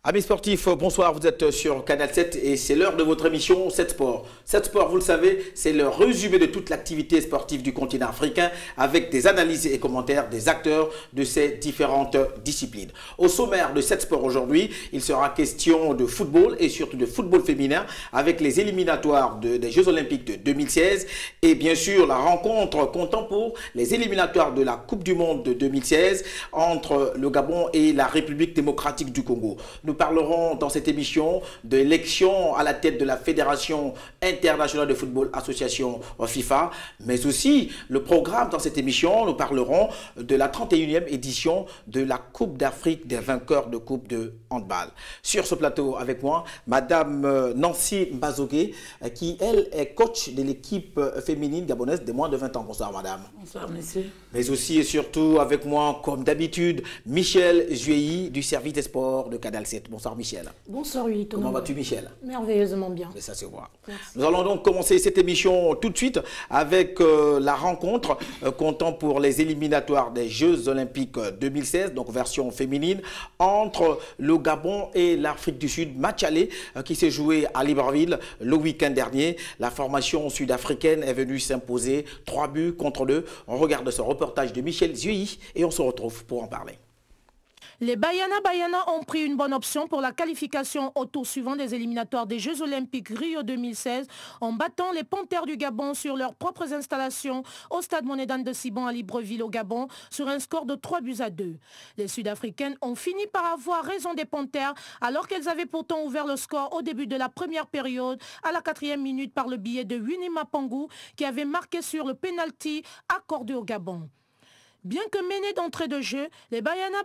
Amis sportifs, bonsoir, vous êtes sur Canal 7 et c'est l'heure de votre émission 7 Sport. 7 Sport, vous le savez, c'est le résumé de toute l'activité sportive du continent africain avec des analyses et commentaires des acteurs de ces différentes disciplines. Au sommaire de 7 Sport aujourd'hui, il sera question de football et surtout de football féminin avec les éliminatoires des Jeux Olympiques de 2016 et bien sûr la rencontre comptant pour les éliminatoires de la Coupe du Monde de 2016 entre le Gabon et la République démocratique du Congo. Nous parlerons dans cette émission de l'élection à la tête de la Fédération internationale de football association FIFA, mais aussi le programme dans cette émission. Nous parlerons de la 31e édition de la Coupe d'Afrique des vainqueurs de Coupe de handball. Sur ce plateau avec moi, Madame Nancy Mbazogué, qui elle est coach de l'équipe féminine gabonaise de moins de 20 ans. Bonsoir Madame. Bonsoir Monsieur. Mais aussi et surtout avec moi, comme d'habitude, Michel Jueyi du service des sports de Canal 7. Bonsoir Michel. Bonsoir Huit. Comment vas-tu Michel? Merveilleusement bien. Mais ça se voit. Merci. Nous allons donc commencer cette émission tout de suite avec la rencontre comptant pour les éliminatoires des Jeux Olympiques 2016, donc version féminine, entre le Gabon et l'Afrique du Sud. Match aller qui s'est joué à Libreville le week-end dernier. La formation sud-africaine est venue s'imposer 3 buts contre 2. On regarde ce reportage de Michel Jueyi et on se retrouve pour en parler. Les Baiana ont pris une bonne option pour la qualification au tour suivant des éliminatoires des Jeux Olympiques Rio 2016 en battant les Panthères du Gabon sur leurs propres installations au stade Monédan de Siban à Libreville au Gabon sur un score de 3-2. Les Sud-Africaines ont fini par avoir raison des Panthères alors qu'elles avaient pourtant ouvert le score au début de la première période à la 4e minute par le biais de Winnie Mapangu qui avait marqué sur le penalty accordé au Gabon. Bien que menées d'entrée de jeu, les Baiana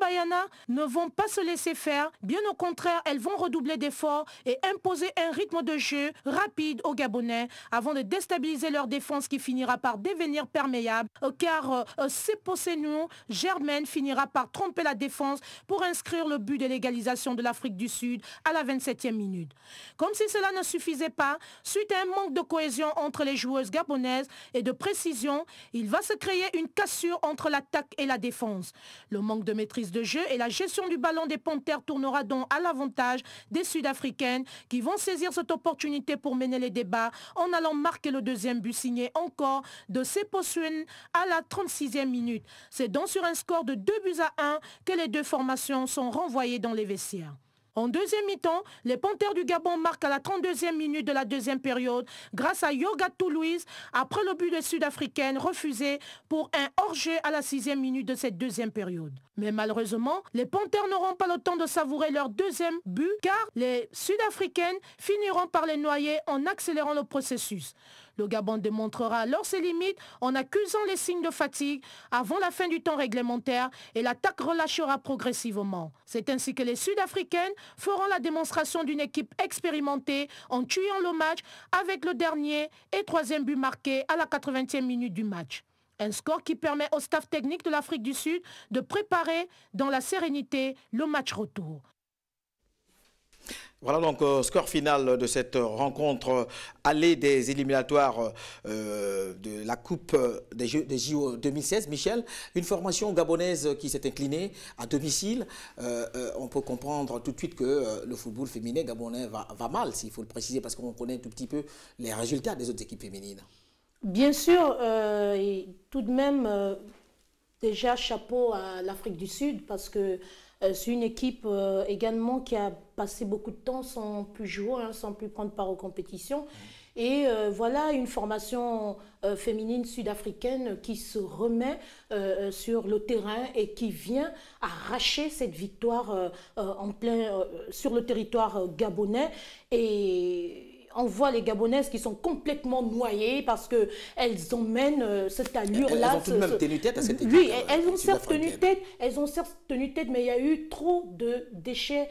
ne vont pas se laisser faire. Bien au contraire, elles vont redoubler d'efforts et imposer un rythme de jeu rapide aux Gabonais avant de déstabiliser leur défense qui finira par devenir perméable car Seposenou Germaine finira par tromper la défense pour inscrire le but de l'égalisation de l'Afrique du Sud à la 27e minute. Comme si cela ne suffisait pas, suite à un manque de cohésion entre les joueuses gabonaises et de précision, il va se créer une cassure entre l'attaque et la défense. Le manque de maîtrise de jeu et la gestion du ballon des Panthères tournera donc à l'avantage des Sud-Africaines qui vont saisir cette opportunité pour mener les débats en allant marquer le deuxième but signé encore de Seposenou à la 36e minute. C'est donc sur un score de 2-1 que les deux formations sont renvoyées dans les vestiaires. En deuxième mi-temps, les Panthères du Gabon marquent à la 32e minute de la deuxième période grâce à Yogatou Louise après le but des Sud-Africaines refusé pour un hors-jeu à la 6e minute de cette deuxième période. Mais malheureusement, les Panthères n'auront pas le temps de savourer leur deuxième but car les Sud-Africaines finiront par les noyer en accélérant le processus. Le Gabon démontrera alors ses limites en accusant les signes de fatigue avant la fin du temps réglementaire et l'attaque relâchera progressivement. C'est ainsi que les Sud-Africaines feront la démonstration d'une équipe expérimentée en tuant le match avec le dernier et troisième but marqué à la 80e minute du match. Un score qui permet au staff technique de l'Afrique du Sud de préparer dans la sérénité le match retour. Voilà donc score final de cette rencontre allée des éliminatoires de la Coupe des JO 2016. Michel, une formation gabonaise qui s'est inclinée à domicile. On peut comprendre tout de suite que le football féminin gabonais va mal, s'il faut le préciser, parce qu'on connaît un tout petit peu les résultats des autres équipes féminines. Bien sûr, et tout de même, déjà chapeau à l'Afrique du Sud parce que c'est une équipe également qui a passé beaucoup de temps sans plus jouer, sans plus prendre part aux compétitions. Et voilà une formation féminine sud-africaine qui se remet sur le terrain et qui vient arracher cette victoire sur le territoire gabonais. Et on voit les Gabonaises qui sont complètement noyées parce qu'elles emmènent cette allure-là. Elles ont tout de même tenu tête à cette équipe. Oui, elles ont certes tenu tête, mais il y a eu trop de déchets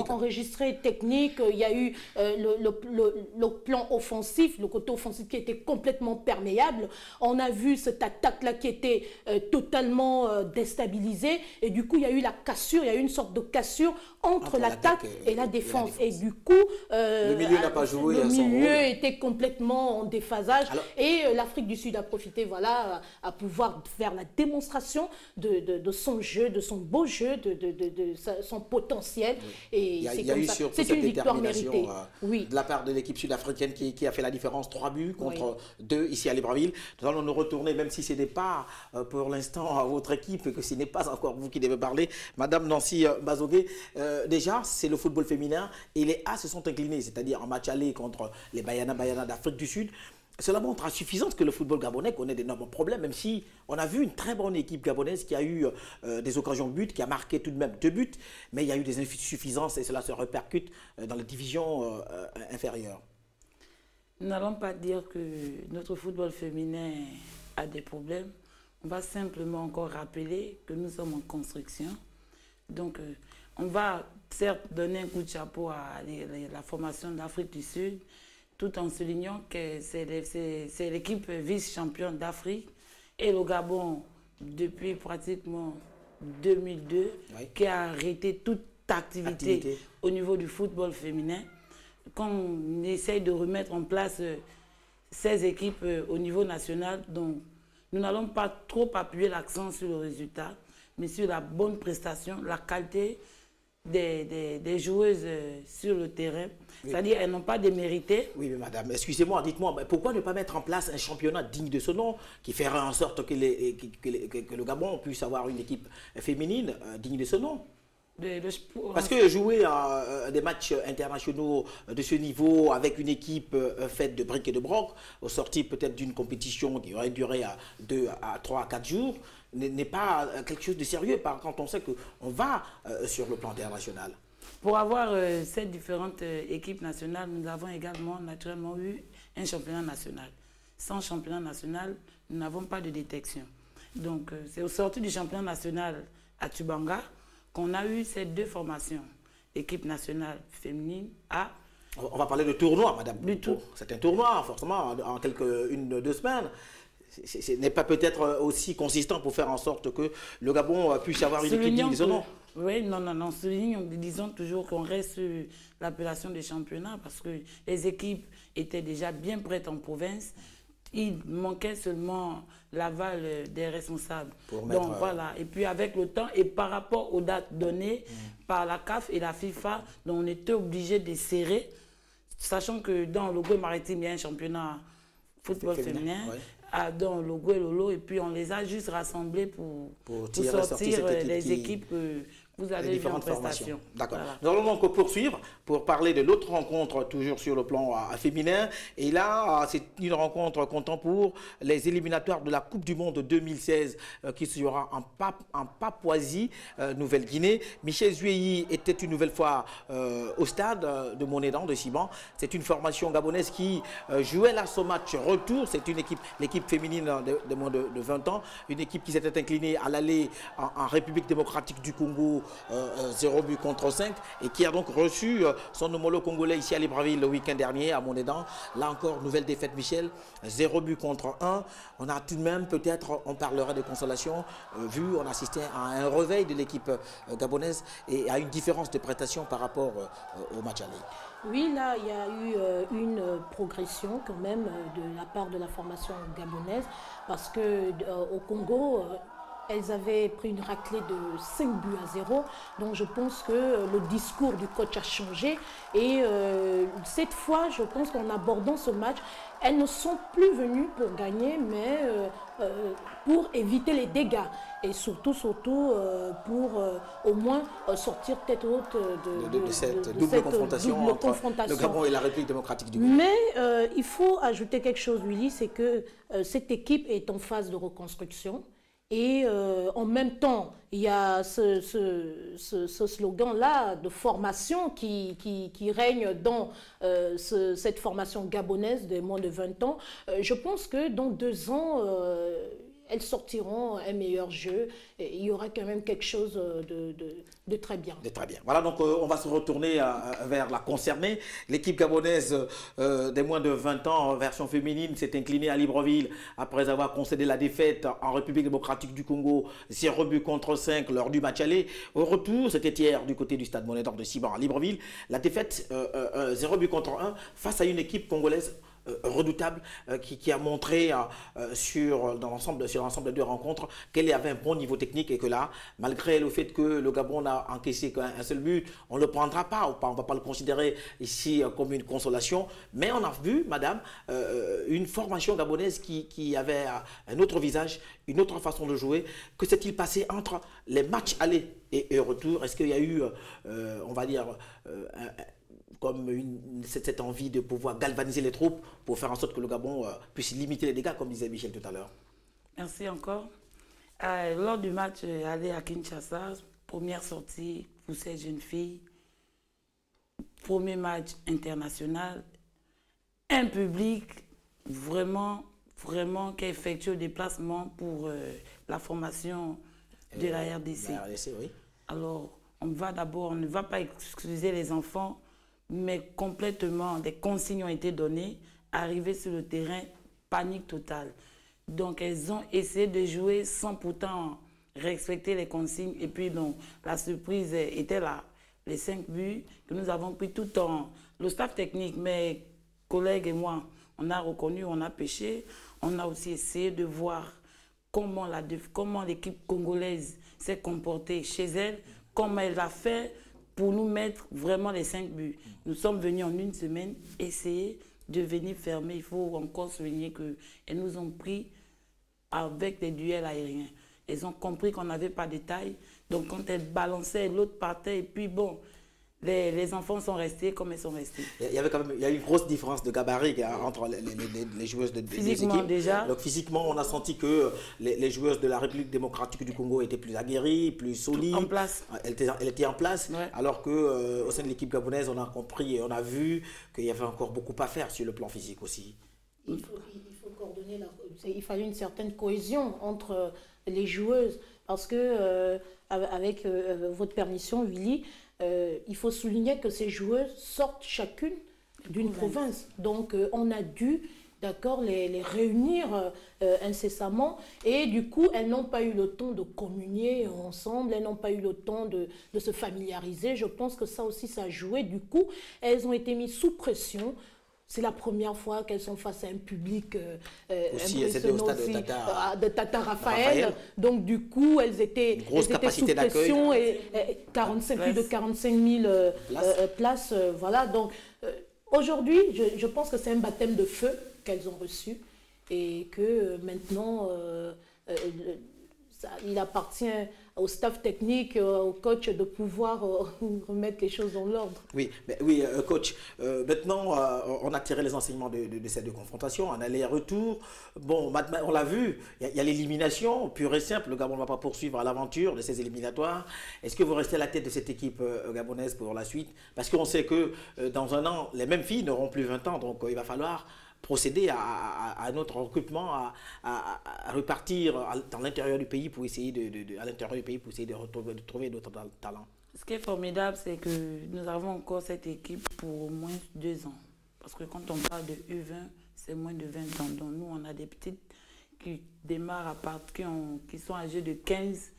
enregistrés techniques. Il y a eu le plan offensif, le côté offensif qui était complètement perméable. On a vu cette attaque-là qui était totalement déstabilisée. Et du coup, il y a eu la cassure, il y a eu une sorte de cassure entre l'attaque et la défense. Et du coup, le milieu n'a pas joué le son milieu rôle. était complètement en déphasage. Alors, et l'Afrique du Sud a profité, voilà, à pouvoir faire la démonstration de son jeu, de son beau jeu, de son potentiel. oui. Et Il y c'est a comme eu ça. surtout C'est cette une victoire détermination méritée. Oui. de la part de l'équipe sud-africaine qui a fait la différence. 3 buts contre 2 ici à Libreville. Nous allons nous retourner, même si ce n'est pas pour l'instant à votre équipe, que ce n'est pas encore vous qui devez parler. Madame Nancy Bazogué, déjà, c'est le football féminin et les A se sont inclinés, c'est-à-dire en match aller contre les Banyana d'Afrique du Sud. Cela montre à suffisance que le football gabonais connaît d'énormes problèmes, même si on a vu une très bonne équipe gabonaise qui a eu des occasions de but, qui a marqué tout de même 2 buts, mais il y a eu des insuffisances et cela se répercute dans les divisions inférieures. Nous n'allons pas dire que notre football féminin a des problèmes. On va simplement encore rappeler que nous sommes en construction. Donc, on va certes donner un coup de chapeau à la formation de l'Afrique du Sud, tout en soulignant que c'est l'équipe vice-championne d'Afrique et le Gabon, depuis pratiquement 2002, qui a arrêté toute activité au niveau du football féminin. Quand on essaye de remettre en place ces équipes au niveau national, donc nous n'allons pas trop appuyer l'accent sur le résultat, mais sur la bonne prestation, la qualité des joueuses sur le terrain. Oui. C'est-à-dire qu'elles n'ont pas démérité. Oui, mais madame, excusez-moi, dites-moi, pourquoi ne pas mettre en place un championnat digne de ce nom qui ferait en sorte que le Gabon puisse avoir une équipe féminine digne de ce nom? Parce que jouer des matchs internationaux de ce niveau avec une équipe faite de briques et de brocs, au sorti peut-être d'une compétition qui aurait duré à 2 à 3 à 4 jours, n'est pas quelque chose de sérieux quand on sait qu'on va sur le plan international. Pour avoir ces différentes équipes nationales, nous avons également naturellement eu un championnat national. Sans championnat national, nous n'avons pas de détection. Donc c'est au sorti du championnat national à Tubanga qu'on a eu ces 2 formations, équipe nationale féminine A. On va parler de tournoi, madame. Du tout. C'est un tournoi, forcément, en une ou 2 semaines. Ce n'est pas peut-être aussi consistant pour faire en sorte que le Gabon puisse avoir une équipe digne de ce nom. Oui, non. Disons toujours qu'on reste sur l'appellation des championnats parce que les équipes étaient déjà bien prêtes en province. Il manquait seulement l'aval des responsables. Donc voilà, et puis avec le temps et par rapport aux dates données par la CAF et la FIFA, donc on était obligé de serrer, sachant que dans le Goué maritime, il y a un championnat football féminin. Dans le Goué Lolo, et puis on les a juste rassemblés pour sortir les équipes que vous avez vues en prestation. D'accord. Voilà. Nous allons donc poursuivre pour parler de l'autre rencontre, toujours sur le plan féminin. Et là, c'est une rencontre comptant pour les éliminatoires de la Coupe du Monde 2016 qui sera en Papouasie, Nouvelle-Guinée. Michel Zueyi était une nouvelle fois au stade de Monédan, de Siban. C'est une formation gabonaise qui jouait là son match retour. C'est une équipe, l'équipe féminine de moins de 20 ans, une équipe qui s'était inclinée à l'aller en République démocratique du Congo 0 but contre 5 et qui a donc reçu son homologue congolais ici à Libreville le week-end dernier à Monédan. Là encore, nouvelle défaite, Michel, 0 but contre 1. On a tout de même, peut-être, on parlerait de consolation, vu on assistait à un réveil de l'équipe gabonaise et à une différence de prestation par rapport au match aller. Oui, là, il y a eu une progression quand même de la part de la formation gabonaise parce qu'au Congo, elles avaient pris une raclée de 5 buts à 0. Donc je pense que le discours du coach a changé. Et cette fois, je pense qu'en abordant ce match, elles ne sont plus venues pour gagner, mais pour éviter les dégâts. Et surtout pour au moins sortir tête haute de cette double confrontation entre le Gabon et la République démocratique du Congo. Mais il faut ajouter quelque chose, Willy, c'est que cette équipe est en phase de reconstruction. Et en même temps, il y a ce slogan-là de formation qui règne dans cette formation gabonaise de moins de 20 ans. Je pense que dans 2 ans, elles sortiront un meilleur jeu. Et il y aura quand même quelque chose de très bien. De très bien. Voilà, donc on va se retourner vers la concernée. L'équipe gabonaise des moins de 20 ans, version féminine, s'est inclinée à Libreville après avoir concédé la défaite en République démocratique du Congo, 0 buts contre 5 lors du match aller. Au retour, c'était hier du côté du stade Monédor de Siban à Libreville. La défaite 0 buts contre 1 face à une équipe congolaise redoutable qui a montré sur l'ensemble de 2 rencontres qu'elle avait un bon niveau technique et que là, malgré le fait que le Gabon n'a encaissé qu'un seul but, on ne le prendra pas, on ne va pas le considérer ici comme une consolation, mais on a vu, madame, une formation gabonaise qui avait un autre visage, une autre façon de jouer. Que s'est-il passé entre les matchs aller et retour? Est-ce qu'il y a eu, on va dire, comme cette envie de pouvoir galvaniser les troupes pour faire en sorte que le Gabon puisse limiter les dégâts, comme disait Michel tout à l'heure? Merci encore. Lors du match aller à Kinshasa, première sortie pour ces jeunes filles, premier match international, un public vraiment qui a effectué le déplacement pour la formation de la RDC. La RDC, oui. Alors, on ne va pas excuser les enfants, mais complètement, des consignes ont été données. Arrivées sur le terrain, panique totale. Donc, elles ont essayé de jouer sans pourtant respecter les consignes. Et puis, donc, la surprise était là. Les 5 buts que nous avons pris tout en... Le staff technique, mes collègues et moi, on a reconnu, on a pêché. On a aussi essayé de voir comment l'équipe congolaise s'est comportée chez elle, comment elle a fait pour nous mettre vraiment les 5 buts. Nous sommes venus en une semaine essayer de venir fermer. Il faut encore souligner qu'elles nous ont pris avec des duels aériens. Elles ont compris qu'on n'avait pas de taille. Donc quand elles balançaient, l'autre partait. Et puis bon, les enfants sont restés comme elles sont restés. Il y avait quand même une grosse différence de gabarit entre les joueuses des équipes. Déjà. Donc physiquement, on a senti que les joueuses de la République démocratique du Congo étaient plus aguerries, plus solides. En place. Elle était en place, ouais. Alors que au sein de l'équipe gabonaise, on a compris et on a vu qu'il y avait encore beaucoup à faire sur le plan physique aussi. Il faut coordonner, il fallait une certaine cohésion entre les joueuses parce que avec votre permission, Willy, il faut souligner que ces joueuses sortent chacune d'une province. Donc, on a dû, d'accord, les réunir incessamment. Et du coup, elles n'ont pas eu le temps de communier ensemble. Elles n'ont pas eu le temps de se familiariser. Je pense que ça aussi, ça a joué. Du coup, elles ont été mises sous pression. C'est la première fois qu'elles sont face à un public de Tata Raphaël. Donc du coup, elles étaient sous pression et 45, plus de 45 000 places. Voilà. Donc aujourd'hui, je pense que c'est un baptême de feu qu'elles ont reçu et que maintenant, il appartient au staff technique, au coach de pouvoir remettre les choses dans l'ordre. Oui, coach, maintenant on a tiré les enseignements de ces 2 confrontations, en aller-retour. Bon, on l'a vu, il y a l'élimination pure et simple. Le Gabon ne va pas poursuivre à l'aventure de ces éliminatoires. Est-ce que vous restez à la tête de cette équipe gabonaise pour la suite? Parce qu'on sait que dans un an, les mêmes filles n'auront plus 20 ans, donc il va falloir procéder à notre recrutement, à repartir dans l'intérieur du pays pour essayer de trouver d'autres talents. Ce qui est formidable, c'est que nous avons encore cette équipe pour au moins 2 ans. Parce que quand on parle de U20, c'est moins de 20 ans. Donc nous, on a des petites qui démarrent qui sont âgées de 15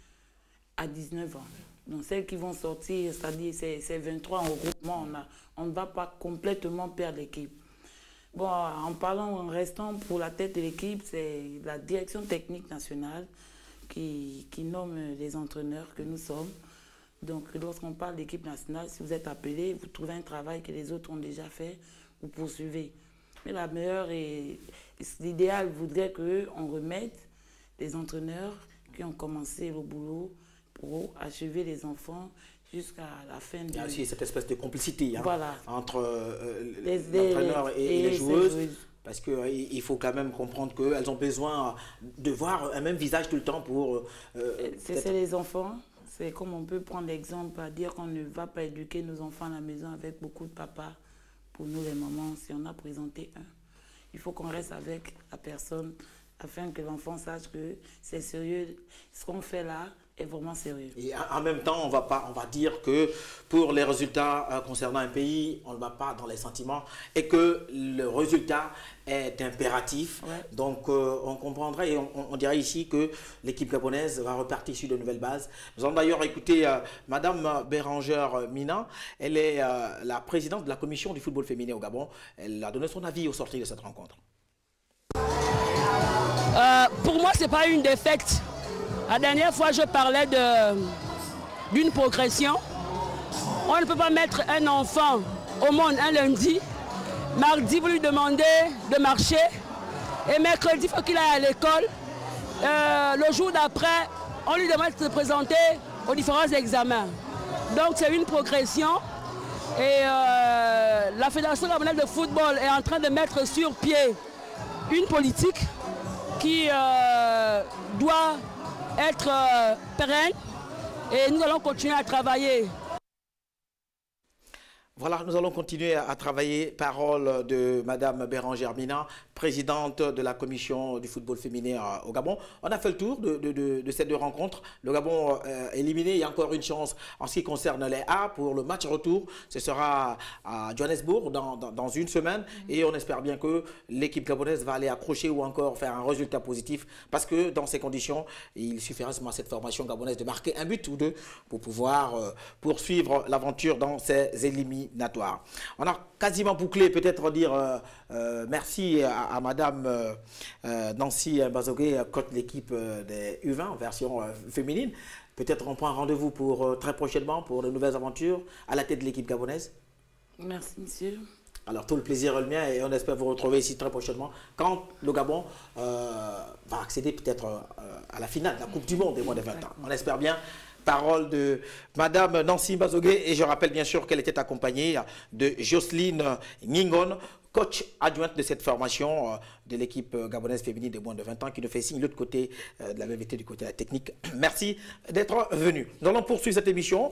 à 19 ans. Donc celles qui vont sortir, c'est-à-dire c'est 23 en regroupement, on ne va pas complètement perdre l'équipe. Bon, en restant pour la tête de l'équipe, c'est la direction technique nationale qui nomme les entraîneurs que nous sommes. Donc, lorsqu'on parle d'équipe nationale, si vous êtes appelé, vous trouvez un travail que les autres ont déjà fait, vous poursuivez. Mais l'idéal voudrait qu'on remette les entraîneurs qui ont commencé le boulot pour achever les enfants jusqu'à la fin de... Il y a aussi cette espèce de complicité voilà. Entre l'entraîneur et les joueuses. Parce qu'il faut quand même comprendre qu'elles ont besoin de voir un même visage tout le temps pour... c'est les enfants. C'est comme on peut prendre l'exemple à dire qu'on ne va pas éduquer nos enfants à la maison avec beaucoup de papas. Pour nous, les mamans, si on a présenté un, il faut qu'on reste avec la personne afin que l'enfant sache que c'est sérieux, ce qu'on fait là est vraiment sérieux. Et en même temps, on va dire que pour les résultats concernant un pays, on ne va pas dans les sentiments et que le résultat est impératif. Ouais. Donc on comprendrait et on dirait ici que l'équipe gabonaise va repartir sur de nouvelles bases. Nous allons d'ailleurs écouter Madame Bérangère Mina. Elle est la présidente de la commission du football féminin au Gabon. Elle a donné son avis au sortir de cette rencontre. Pour moi, ce n'est pas une défaite. La dernière fois, je parlais d'une progression. On ne peut pas mettre un enfant au monde un lundi. Mardi, vous lui demandez de marcher. Et mercredi, il faut qu'il aille à l'école. Le jour d'après, on lui demande de se présenter aux différents examens. Donc, c'est une progression. Et la Fédération gabonaise de football est en train de mettre sur pied une politique qui doit être pérenne et nous allons continuer à travailler. Voilà, nous allons continuer à travailler. Parole de Madame Bérangère Mina, présidente de la commission du football féminin au Gabon. On a fait le tour de ces deux rencontres. Le Gabon éliminé, il y a encore une chance en ce qui concerne les A pour le match retour. Ce sera à Johannesburg dans une semaine et on espère bien que l'équipe gabonaise va aller accrocher ou encore faire un résultat positif parce que dans ces conditions, il suffira seulement à cette formation gabonaise de marquer un but ou deux pour pouvoir poursuivre l'aventure dans ces éliminatoires. On a quasiment bouclé, peut-être dire merci à Madame Nancy Mbazogué, coach de l'équipe des U20 en version féminine. Peut-être on prend un rendez-vous pour très prochainement pour de nouvelles aventures à la tête de l'équipe gabonaise. Merci, monsieur. Alors tout le plaisir est le mien et on espère vous retrouver ici très prochainement quand le Gabon va accéder peut-être à la finale de la Coupe du Monde des moins de 20 ans. On espère bien. Parole de Madame Nancy Mbazogué et je rappelle bien sûr qu'elle était accompagnée de Jocelyne Ngingon, coach adjointe de cette formation de l'équipe gabonaise féminine de moins de 20 ans qui nous fait signe de l'autre côté de la MVT du côté de la technique. Merci d'être venu. Nous allons poursuivre cette émission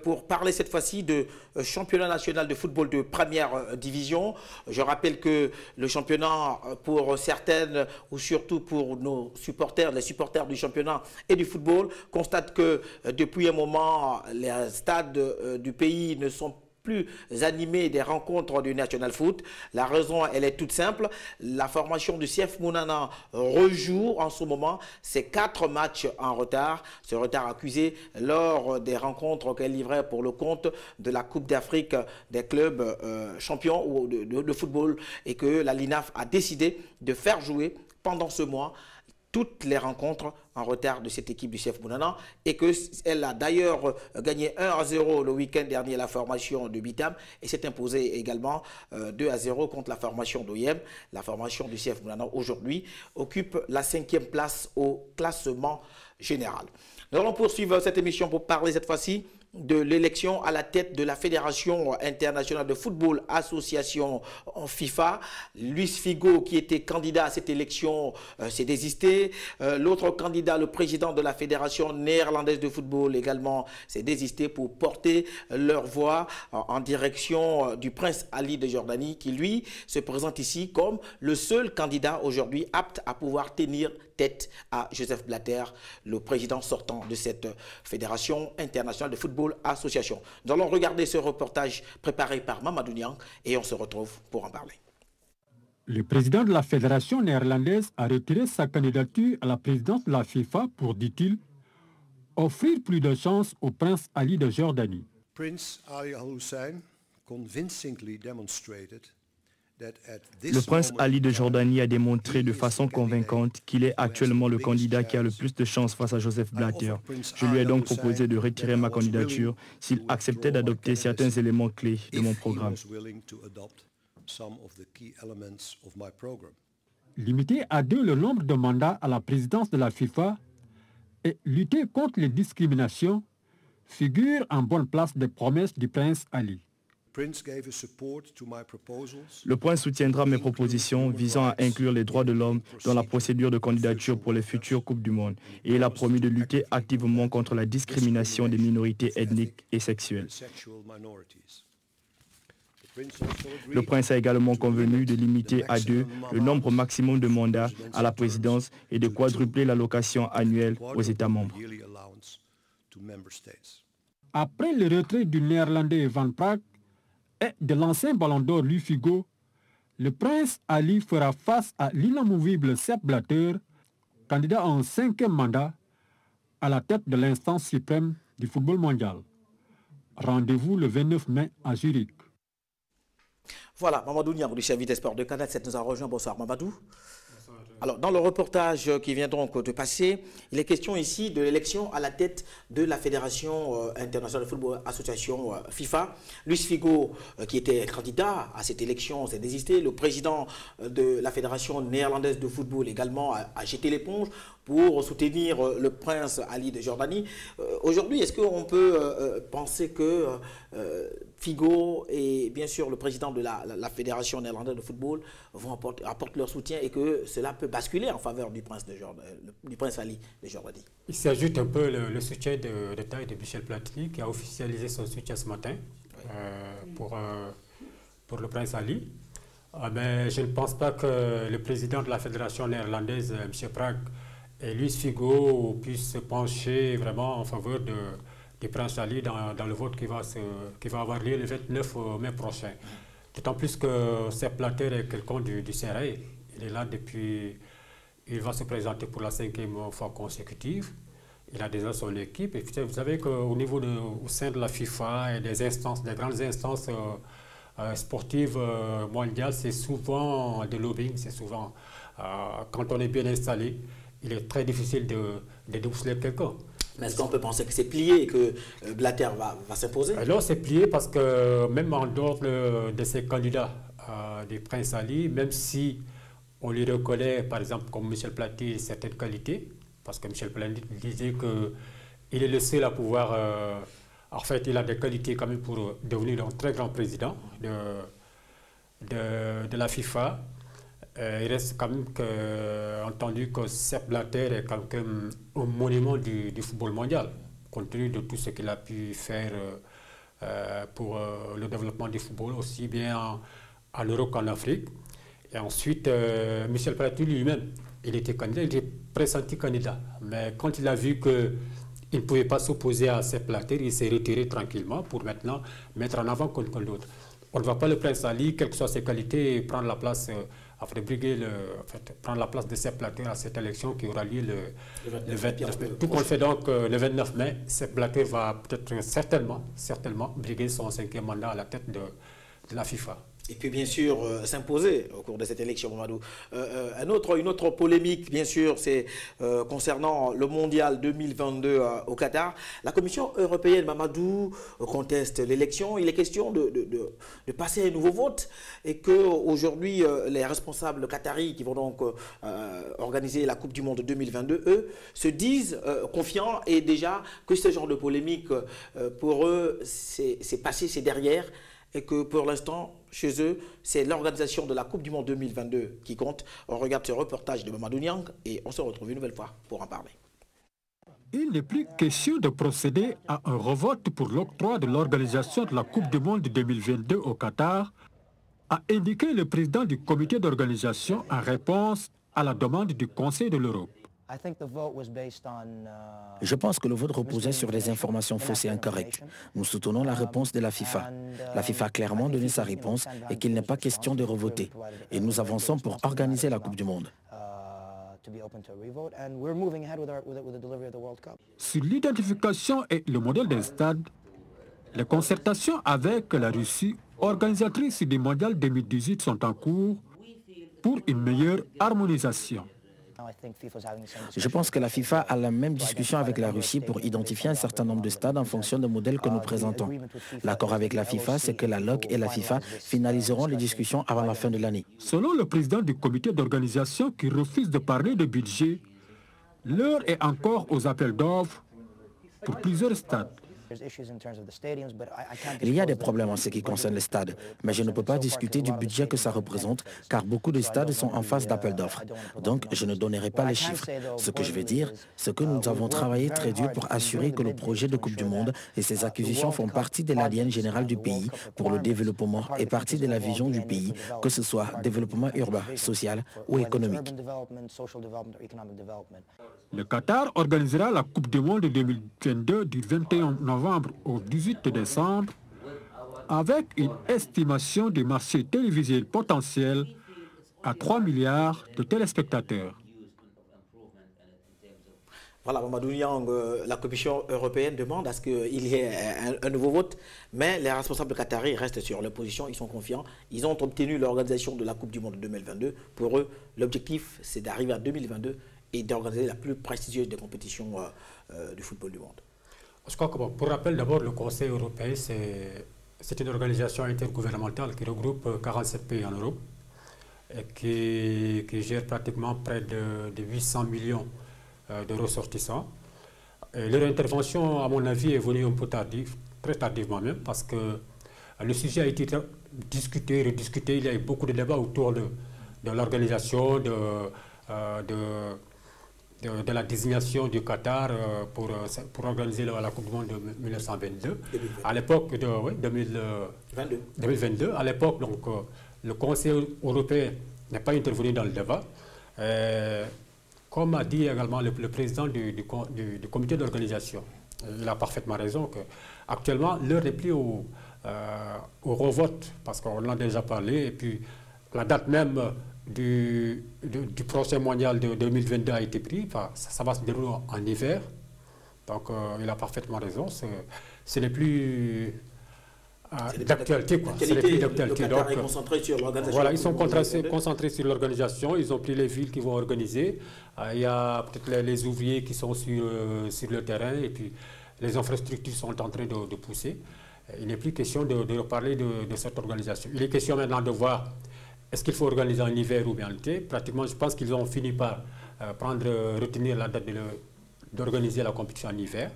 pour parler cette fois-ci de championnat national de football de première division. Je rappelle que le championnat pour certaines ou surtout pour nos supporters, les supporters du championnat et du football constate que depuis un moment les stades du pays ne sont plus animés des rencontres du National Foot. La raison, elle est toute simple. La formation du CF Mounana rejoue en ce moment ses 4 matchs en retard. Ce retard accusé lors des rencontres qu'elle livrait pour le compte de la Coupe d'Afrique des clubs champions ou de football et que la LINAF a décidé de faire jouer pendant ce mois toutes les rencontres en retard de cette équipe du CF Mounana et qu'elle a d'ailleurs gagné 1-0 le week-end dernier la formation de Bitam et s'est imposée également 2-0 contre la formation d'OIM. La formation du CF Mounana aujourd'hui occupe la 5e place au classement général. Nous allons poursuivre cette émission pour parler cette fois-ci de l'élection à la tête de la Fédération internationale de football association en FIFA. Luis Figo, qui était candidat à cette élection, s'est désisté. L'autre candidat, le président de la Fédération néerlandaise de football également, s'est désisté pour porter leur voix en direction du prince Ali de Jordanie, qui lui se présente ici comme le seul candidat aujourd'hui apte à pouvoir tenir tête à Joseph Blatter, le président sortant de cette Fédération internationale de football association. Nous allons regarder ce reportage préparé par Mamadou Niang et on se retrouve pour en parler. Le président de la Fédération néerlandaise a retiré sa candidature à la présidence de la FIFA pour, dit-il, offrir plus de chance au prince Ali de Jordanie. Prince Ali Al-Hussein convincingly demonstrated. Le prince Ali de Jordanie a démontré de façon convaincante qu'il est actuellement le candidat qui a le plus de chances face à Joseph Blatter. Je lui ai donc proposé de retirer ma candidature s'il acceptait d'adopter certains éléments clés de mon programme. Limiter à 2 le nombre de mandats à la présidence de la FIFA et lutter contre les discriminations figurent en bonne place des promesses du prince Ali. Le prince soutiendra mes propositions visant à inclure les droits de l'homme dans la procédure de candidature pour les futures Coupes du Monde et il a promis de lutter activement contre la discrimination des minorités ethniques et sexuelles. Le prince a également convenu de limiter à 2 le nombre maximum de mandats à la présidence et de quadrupler l'allocation annuelle aux États membres. Après le retrait du néerlandais Van Praag et de l'ancien ballon d'or Luis Figo, le prince Ali fera face à l'inamovible Sepp Blatter, candidat en 5e mandat à la tête de l'instance suprême du football mondial. Rendez-vous le 29 mai à Zurich. Voilà, Mamadou Niang du service des sports de Canal 7 nous a rejoint. Bonsoir Mamadou. Alors, dans le reportage qui vient donc de passer, il est question ici de l'élection à la tête de la Fédération internationale de football, association FIFA. Luis Figo, qui était candidat à cette élection, s'est désisté. Le président de la Fédération néerlandaise de football également a jeté l'éponge pour soutenir le prince Ali de Jordanie. Aujourd'hui, est-ce qu'on peut penser que Figo et bien sûr le président de la Fédération néerlandaise de football apportent leur soutien et que cela peut basculer en faveur du prince Ali de Jordanie? Il s'ajoute un peu le soutien de taille de Michel Platini qui a officialisé son soutien ce matin pour le prince Ali. Mais je ne pense pas que le président de la Fédération néerlandaise, M. Praag, et Luis Figo puissent se pencher vraiment en faveur du prince Ali dans le vote qui va avoir lieu le 29 mai prochain. D'autant plus que Sepp Blatter est quelqu'un du CRA. Il est là depuis... Il va se présenter pour la 5e fois consécutive. Il a déjà son équipe. Et vous savez qu'au au sein de la FIFA et des grandes instances sportives mondiales, c'est souvent de lobbying. C'est souvent, quand on est bien installé, il est très difficile de déboussoler quelqu'un. Mais est-ce qu'on peut penser que c'est plié et que Blatter va s'imposer? Alors c'est plié parce que même en dehors de ces candidats du prince Ali, même si on lui reconnaît par exemple comme Michel Platini certaines qualités, parce que Michel Platini disait qu'il est le seul à pouvoir... en fait, il a des qualités quand même pour devenir un très grand président de la FIFA. Il reste quand même entendu que Sepp Blatter est quand même un monument du football mondial, compte tenu de tout ce qu'il a pu faire pour le développement du football, aussi bien en Europe qu'en Afrique. Et ensuite, Michel Platini lui-même, il était candidat, il était pressenti candidat. Mais quand il a vu qu'il ne pouvait pas s'opposer à Sepp Blatter, il s'est retiré tranquillement pour maintenant mettre en avant quelqu'un d'autre. On ne va pas le prince Ali, quelles que soient ses qualités, prendre la place... prendre la place de Sepp Blatter à cette élection qui aura lieu le 29 mai. Tout compte fait donc le 29 mai, Sepp Blatter va peut-être certainement briguer son 5e mandat à la tête de la FIFA. Et puis bien sûr s'imposer au cours de cette élection, Mamadou. Une autre polémique, bien sûr, c'est concernant le mondial 2022 au Qatar. La Commission européenne, Mamadou, conteste l'élection. Il est question de passer un nouveau vote et qu'aujourd'hui, les responsables qataris qui vont donc organiser la Coupe du Monde 2022, eux, se disent confiants et déjà que ce genre de polémique, pour eux, c'est passé, c'est derrière. Et que pour l'instant, chez eux, c'est l'organisation de la Coupe du Monde 2022 qui compte. On regarde ce reportage de Mamadou Niang et on se retrouve une nouvelle fois pour en parler. Il n'est plus question de procéder à un revote pour l'octroi de l'organisation de la Coupe du Monde 2022 au Qatar, a indiqué le président du comité d'organisation en réponse à la demande du Conseil de l'Europe. Je pense que le vote reposait sur des informations fausses et incorrectes. Nous soutenons la réponse de la FIFA. La FIFA a clairement donné sa réponse et qu'il n'est pas question de revoter. Et nous avançons pour organiser la Coupe du Monde. Sur l'identification et le modèle d'un stade, les concertations avec la Russie, organisatrice du Mondial 2018, sont en cours pour une meilleure harmonisation. Je pense que la FIFA a la même discussion avec la Russie pour identifier un certain nombre de stades en fonction des modèles que nous présentons. L'accord avec la FIFA, c'est que la LOC et la FIFA finaliseront les discussions avant la fin de l'année. Selon le président du comité d'organisation qui refuse de parler de budget, l'heure est encore aux appels d'offres pour plusieurs stades. Il y a des problèmes en ce qui concerne les stades, mais je ne peux pas discuter du budget que ça représente, car beaucoup de stades sont en phase d'appel d'offres. Donc, je ne donnerai pas les chiffres. Ce que je veux dire, c'est que nous avons travaillé très dur pour assurer que le projet de Coupe du Monde et ses acquisitions font partie de l'ADN général du pays pour le développement et partie de la vision du pays, que ce soit développement urbain, social ou économique. Le Qatar organisera la Coupe du Monde 2022 du 21 novembre au 18 décembre avec une estimation du marché télévisuel potentiel à 3 milliards de téléspectateurs. Voilà, Mamadou Niang, la Commission européenne demande à ce qu'il y ait un nouveau vote, mais les responsables qataris restent sur leur position, ils sont confiants. Ils ont obtenu l'organisation de la Coupe du Monde 2022. Pour eux, l'objectif, c'est d'arriver en 2022 et d'organiser la plus prestigieuse des compétitions du football du monde. Je crois que, pour rappel, d'abord, le Conseil européen, c'est une organisation intergouvernementale qui regroupe 47 pays en Europe et qui gère pratiquement près de 800 millions de ressortissants. Et leur intervention, à mon avis, est venue un peu tardive, très tardivement même, parce que le sujet a été discuté, rediscuté. Il y a eu beaucoup de débats autour de l'organisation, de la désignation du Qatar pour organiser la Coupe du Monde de 1922. À l'époque de 2022. À l'époque, donc, le Conseil européen n'est pas intervenu dans le débat. Comme a dit également le président du comité d'organisation, il a parfaitement raison qu'actuellement, l'heure n'est plus au revote, parce qu'on en a déjà parlé, et puis la date même du prochain mondial de 2022 a été prise, ça va se dérouler en hiver, donc il a parfaitement raison, ce n'est plus d'actualité. Le Qatar est concentré sur l'organisation. Voilà, ils sont concentrés sur l'organisation, ils ont pris les villes qui vont organiser, il y a peut-être les ouvriers qui sont sur le terrain, et puis les infrastructures sont en train de pousser. Il n'est plus question de reparler de cette organisation. Il est question maintenant de voir est-ce qu'il faut organiser en hiver ou bien en été. Pratiquement, je pense qu'ils ont fini par retenir la date d'organiser la compétition en hiver.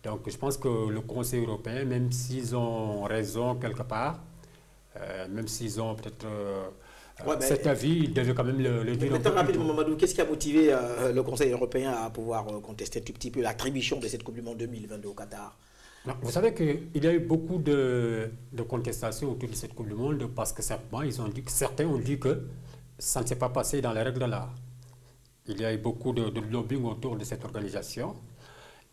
Donc je pense que le Conseil européen, même s'ils ont raison quelque part, même s'ils ont peut-être cet avis, ils devaient quand même le dire. Maintenant, rapidement, Mamadou, qu'est-ce qui a motivé le Conseil européen à pouvoir contester un tout petit peu l'attribution de cette Coupe du Monde 2022 au Qatar? Non, vous savez qu'il y a eu beaucoup de contestations autour de cette Coupe du Monde parce que certains ont dit que ça ne s'est pas passé dans les règles de l'art. Il y a eu beaucoup de lobbying autour de cette organisation.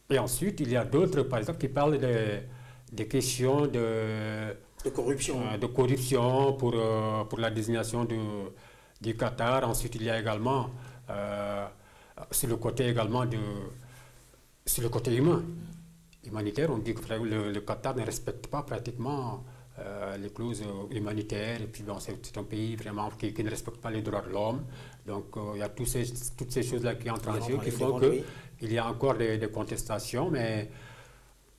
Et ensuite, il y a d'autres, par exemple, qui parlent des questions de corruption pour la désignation du Qatar. Ensuite, il y a également, sur le côté humain, humanitaire, on dit que le Qatar ne respecte pas pratiquement les clauses humanitaires. Et puis, bon, c'est un pays vraiment qui ne respecte pas les droits de l'homme. Donc, il y a toutes ces choses-là qui entrent en jeu, qui font qu'il y a encore des contestations. Mais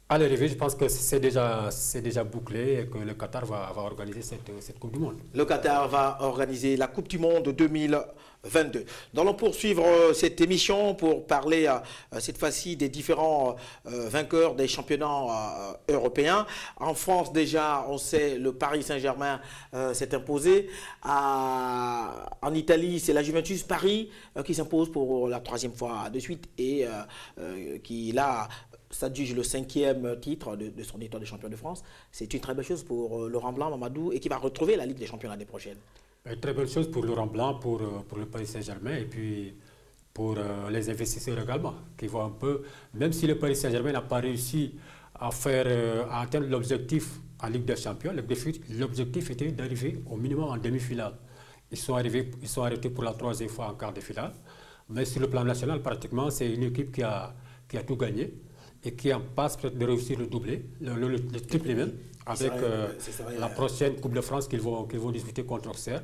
à l'arrivée, je pense que c'est déjà bouclé et que le Qatar va organiser cette Coupe du Monde. Le Qatar va organiser la Coupe du Monde 2022. Nous allons poursuivre cette émission pour parler cette fois-ci des différents vainqueurs des championnats européens. En France, déjà, on sait, le Paris Saint-Germain s'est imposé. En Italie, c'est la Juventus Paris qui s'impose pour la 3e fois de suite et qui, là, s'adjuge le 5e titre de son histoire de champion de France. C'est une très belle chose pour Laurent Blanc, Mamadou, et qui va retrouver la Ligue des Champions l'année prochaine. Une très belle chose pour Laurent Blanc, pour le Paris Saint-Germain, et puis pour les investisseurs également, qui voient un peu, même si le Paris Saint-Germain n'a pas réussi à atteindre l'objectif en Ligue des Champions, l'objectif était d'arriver au minimum en demi-finale. Ils sont arrêtés pour la 3e fois en quart de finale, mais sur le plan national, pratiquement, c'est une équipe qui a tout gagné et qui en passe peut-être de réussir le doublé, le triplé même, avec la prochaine Coupe de France qu'ils vont disputer contre Auxerre.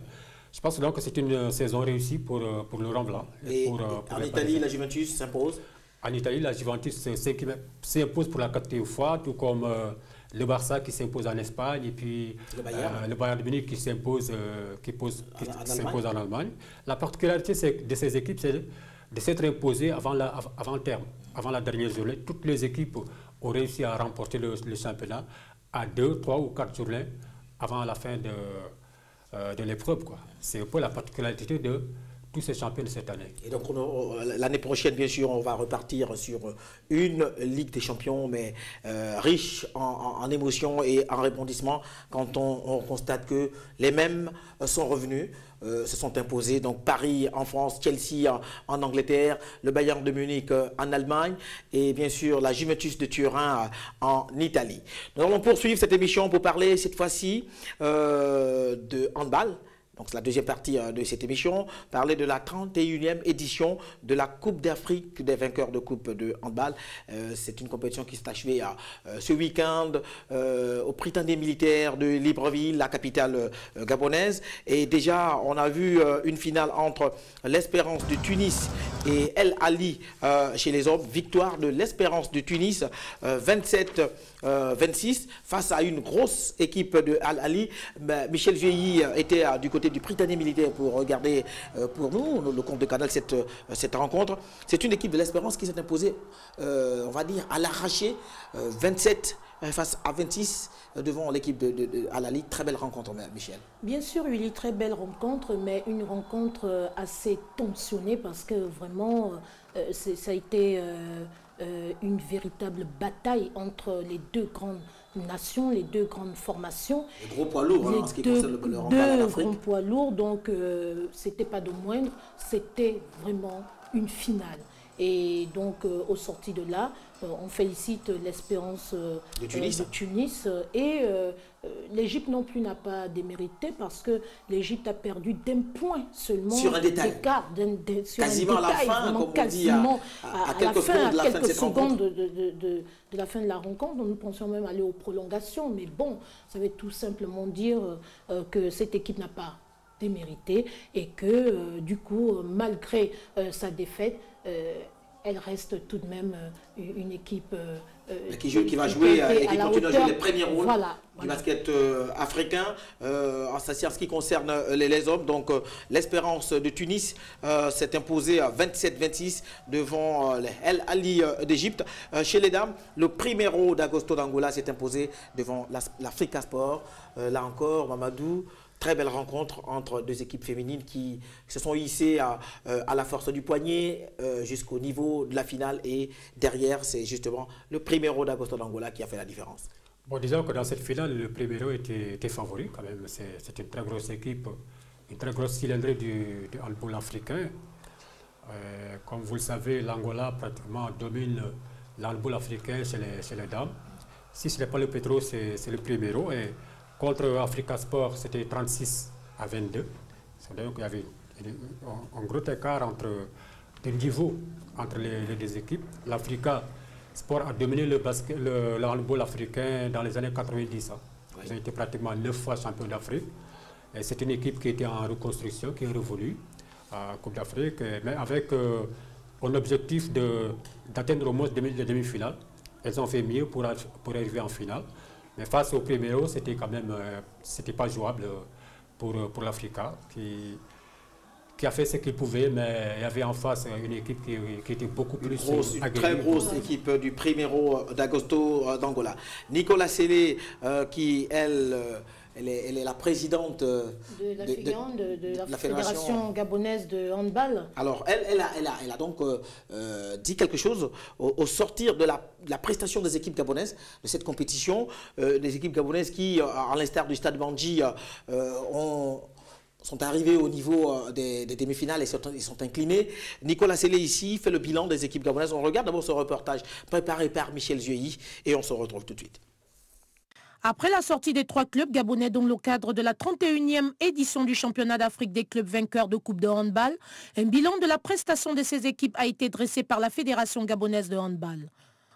Je pense donc que c'est une saison réussie pour Laurent Blanc. Et en Italie, la Juventus s'impose? En Italie, la Juventus s'impose pour la 4e fois, tout comme le Barça qui s'impose en Espagne, et puis le Bayern de Munich qui s'impose en Allemagne. La particularité de ces équipes, c'est de s'être imposées avant le terme, avant la dernière journée. Toutes les équipes ont réussi à remporter le championnat à 2, 3 ou 4 journées avant la fin de l'épreuve. C'est un peu la particularité de tous ces champions de cette année. Et donc l'année prochaine, bien sûr, on va repartir sur une Ligue des champions, mais riche en émotions et en rebondissements quand on constate que les mêmes sont revenus, se sont imposés. Donc Paris en France, Chelsea en Angleterre, le Bayern de Munich en Allemagne et bien sûr la Juventus de Turin en Italie. Nous allons poursuivre cette émission pour parler cette fois-ci de handball. Donc c'est la deuxième partie de cette émission, parler de la 31e édition de la Coupe d'Afrique des vainqueurs de Coupe de handball. C'est une compétition qui s'est achevée ce week-end au Prytanée militaire de Libreville, la capitale gabonaise. Et déjà, on a vu une finale entre l'Espérance de Tunis et El Ali chez les hommes. Victoire de l'Espérance de Tunis 27-26 face à une grosse équipe de El Ali. Michel Vieilly était du côté du Prytanée militaire pour regarder pour nous, le compte de Canal, cette rencontre. C'est une équipe de l'Espérance qui s'est imposée, on va dire, à l'arraché, 27 face à 26 devant l'équipe de Al-Ali. Très belle rencontre, Michel. Bien sûr, Willy, très belle rencontre, mais une rencontre assez tensionnée parce que vraiment, ça a été une véritable bataille entre les deux grandes nations, les deux grandes formations. Les gros poids lourds, en ce qui concerne le handball en Afrique. Deux gros poids lourds, donc c'était pas de moindre, c'était vraiment une finale. Et donc, au sorti de là, on félicite l'Espérance de Tunis. Et l'Égypte non plus n'a pas démérité parce que l'Égypte a perdu d'un point seulement. Sur un détail. Quasiment à la fin, comme on dit, à quelques secondes de la fin de la rencontre. Nous pensions même aller aux prolongations. Mais bon, ça veut tout simplement dire que cette équipe n'a pas démérité et que du coup, malgré sa défaite, elle reste tout de même une équipe qui va jouer et qui continue à jouer les premiers rôles du basket africain. En ce qui concerne les hommes, donc l'Espérance de Tunis s'est imposée à 27-26 devant El Ali d'Égypte. Chez les dames, le Primeiro d'Agosto d'Angola s'est imposé devant l'Africa Sport. Là encore, Mamadou, très belle rencontre entre deux équipes féminines qui se sont hissées à la force du poignet jusqu'au niveau de la finale. Et derrière, c'est justement le Primeiro d'Agosto d'Angola qui a fait la différence. Bon, disons que dans cette finale, le Primeiro était favori quand même. C'est une très grosse équipe, une très grosse cylindrée du handball africain. Comme vous le savez, l'Angola pratiquement domine l'handball africain chez les dames. Si ce n'est pas le Petro, c'est le Primeiro. Et contre Africa Sport, c'était 36-22. C'est-à-dire qu'il y avait un gros écart de niveau entre les deux équipes. L'Africa Sport a dominé le handball africain dans les années 90. Ils ont été pratiquement 9 fois champions d'Afrique. C'est une équipe qui était en reconstruction, qui est revenue à Coupe d'Afrique, mais avec un objectif d'atteindre au moins les demi-finales. Elles ont fait mieux pour arriver en finale. Mais face au Primeiro, c'était quand même pas jouable pour l'Africa, qui a fait ce qu'il pouvait, mais il y avait en face une équipe qui était beaucoup plus aguerrie. Une très grosse équipe du Primeiro d'Agosto d'Angola. Nicolas Sélé, qui elle est la présidente de la Fédération gabonaise de handball. Alors, elle a donc dit quelque chose au sortir de la prestation des équipes gabonaises de cette compétition. Des équipes gabonaises qui, à l'instar du Stade Bandji, sont arrivés au niveau des demi-finales et ils sont inclinés. Nicolas Sélé ici fait le bilan des équipes gabonaises. On regarde d'abord ce reportage préparé par Michel Vieilly et on se retrouve tout de suite. Après la sortie des 3 clubs gabonais dans le cadre de la 31e édition du championnat d'Afrique des clubs vainqueurs de Coupe de handball, un bilan de la prestation de ces équipes a été dressé par la Fédération gabonaise de handball.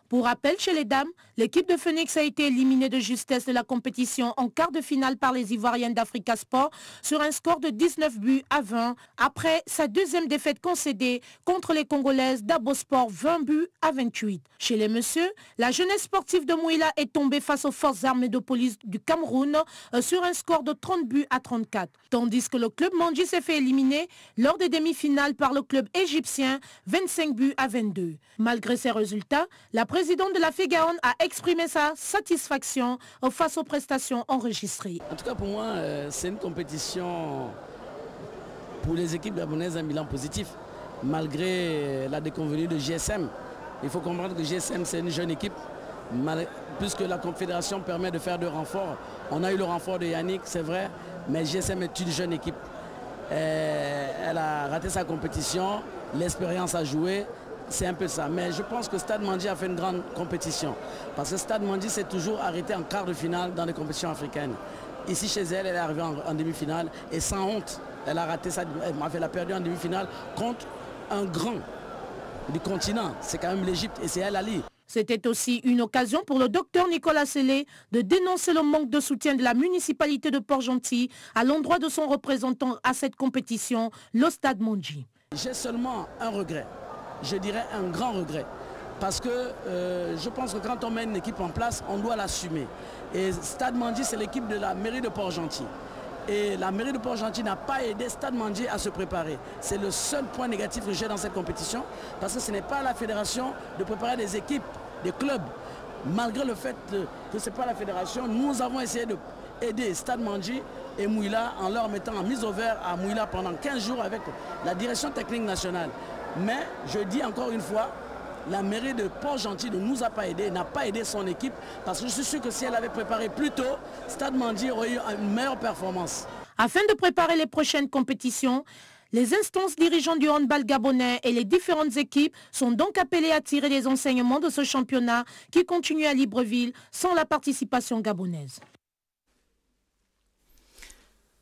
Pour rappel, chez les dames, l'équipe de Phoenix a été éliminée de justesse de la compétition en quart de finale par les Ivoiriennes d'Africa Sport sur un score de 19-20 après sa deuxième défaite concédée contre les Congolaises d'Abosport 20-28. Chez les messieurs, la jeunesse sportive de Mouila est tombée face aux forces armées de police du Cameroun sur un score de 30-34, tandis que le club Mandji s'est fait éliminer lors des demi-finales par le club égyptien 25-22. Malgré ces résultats, la président de la FEGAON a exprimé sa satisfaction face aux prestations enregistrées. En tout cas, pour moi, c'est une compétition pour les équipes gabonaises un bilan positif, malgré la déconvenue de GSM. Il faut comprendre que GSM, c'est une jeune équipe, puisque la Confédération permet de faire 2 renforts. On a eu le renfort de Yannick, c'est vrai, mais GSM est une jeune équipe. Elle a raté sa compétition, l'expérience a joué, c'est un peu ça. Mais je pense que Stade Mandi a fait une grande compétition. Parce que Stade Mandi s'est toujours arrêté en quart de finale dans les compétitions africaines. Ici chez elle, elle est arrivée en demi-finale et sans honte, elle a raté ça, elle a perdu en demi-finale contre un grand du continent. C'est quand même l'Égypte et c'est El Ali. C'était aussi une occasion pour le docteur Nicolas Sellé de dénoncer le manque de soutien de la municipalité de Port-Gentil à l'endroit de son représentant à cette compétition, le Stade Mandi. J'ai seulement un regret, je dirais un grand regret, parce que je pense que quand on met une équipe en place, on doit l'assumer. Et Stade Mandi, c'est l'équipe de la mairie de Port-Gentil. Et la mairie de Port-Gentil n'a pas aidé Stade Mandi à se préparer. C'est le seul point négatif que j'ai dans cette compétition, parce que ce n'est pas à la fédération de préparer des équipes, des clubs. Malgré le fait que ce n'est pas la fédération, nous avons essayé d'aider Stade Mandi et Mouila en leur mettant en mise au vert à Mouila pendant 15 jours avec la direction technique nationale. Mais je dis encore une fois, la mairie de Port-Gentil ne nous a pas aidés, n'a pas aidé son équipe, parce que je suis sûr que si elle avait préparé plus tôt, Stade Mandi aurait eu une meilleure performance. Afin de préparer les prochaines compétitions, les instances dirigeantes du handball gabonais et les différentes équipes sont donc appelées à tirer les enseignements de ce championnat qui continue à Libreville sans la participation gabonaise.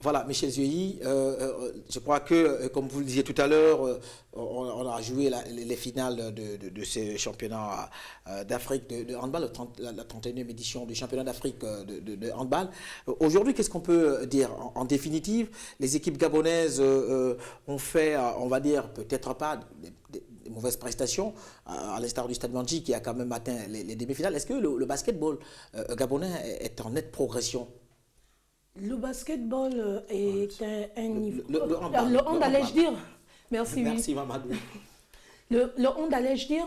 Voilà, Michel Zueyi, je crois que, comme vous le disiez tout à l'heure, on a joué les finales de ce championnat d'Afrique de handball, la 31e édition du championnat d'Afrique de handball. Aujourd'hui, qu'est-ce qu'on peut dire? En définitive, les équipes gabonaises ont fait, on va dire, peut-être pas des mauvaises prestations, à l'instar du Stade Mandi qui a quand même atteint les demi-finales. Est-ce que le basketball gabonais est en nette progression? Le basketball est un niveau... Le hand, allais-je dire. Merci, merci Mamadou. Le hand, allais-je dire,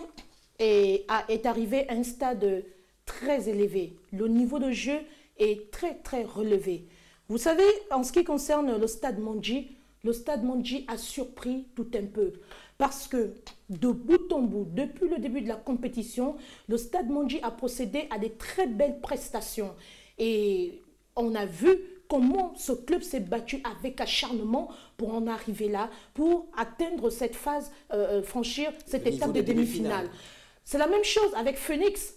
est arrivé à un stade très élevé. Le niveau de jeu est très relevé. Vous savez, en ce qui concerne le Stade Mandi a surpris tout un peu. Parce que de bout en bout, depuis le début de la compétition, le Stade Mandi a procédé à des très belles prestations. Et on a vu comment ce club s'est battu avec acharnement pour en arriver là, pour atteindre cette phase, franchir cette étape de demi-finale. C'est la même chose avec Phoenix.